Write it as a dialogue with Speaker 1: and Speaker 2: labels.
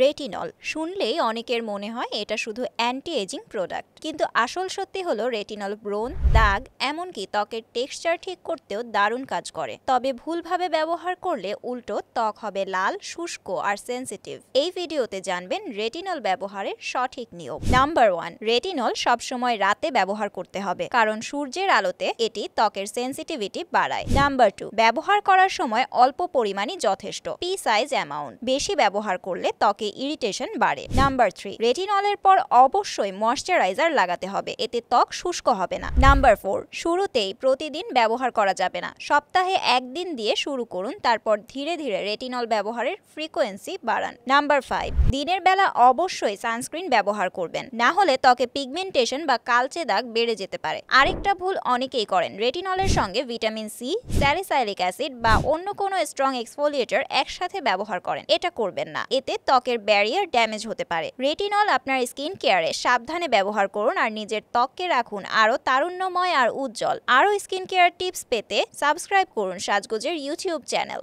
Speaker 1: Retinol শুনলেই অনেকের মনে হয় এটা শুধু অ্যান্টি এজিং প্রোডাক্ট, কিন্তু আসল সত্যি হলো রেটিনল ব্রণ, দাগ, এমনকি ত্বকের টেক্সচার ঠিক করতেও দারুণ কাজ করে। তবে ভুলভাবে ব্যবহার করলে উল্টো ত্বক হবে লাল, শুষ্ক আর সেনসিটিভ। এই ভিডিওতে জানবেন রেটিনল ব্যবহারের সঠিক নিয়ম। নাম্বার 1, রেটিনল সবসময় রাতে ব্যবহার করতে হবে, কারণ সূর্যের আলোতে এটি ত্বকের সেনসিটিভিটি বাড়ায়। নাম্বার 2, ব্যবহার করার সময় অল্প পরিমাণই যথেষ্ট, পি সাইজ অ্যামাউন্ট। বেশি ব্যবহার করলে ত্বকে ইরিটেশন বাড়ে। নাম্বার 3, রেটিনলের পর অবশ্যই ময়শ্চারাইজার লাগাতে হবে, এতে ত্বক শুষ্ক হবে না। নাম্বার 4, শুরুতেই প্রতিদিন ব্যবহার করা যাবে না, সপ্তাহে একদিন দিয়ে শুরু করুন, তারপর ধীরে ধীরে রেটিনল ব্যবহারের ফ্রিকোয়েন্সি বাড়ান। নাম্বার 5, দিনের বেলা অবশ্যই সানস্ক্রিন ব্যবহার করবেন, না হলে ত্বকে পিগমেন্টেশন বা কালচে দাগ বেড়ে যেতে পারে। আরেকটা ভুল অনেকেই করেন, রেটিনলের সঙ্গে ভিটামিন সি, স্যালিসাইলিক অ্যাসিড বা অন্য কোনো স্ট্রং এক্সফোলিয়েটর একসাথে ব্যবহার করেন। এটা করবেন না, এতে ত্বকের ব্যারিয়ার ড্যামেজ হতে পারে। রেটিনল আপনার স্কিন কেয়ারে সাবধানে ব্যবহার করুন আর নিজের ত্বককে রাখুন আরও তারুণ্যময় আর উজ্জ্বল। আরও স্কিন কেয়ার টিপস পেতে সাবস্ক্রাইব করুন সাজগোজের ইউটিউব চ্যানেল।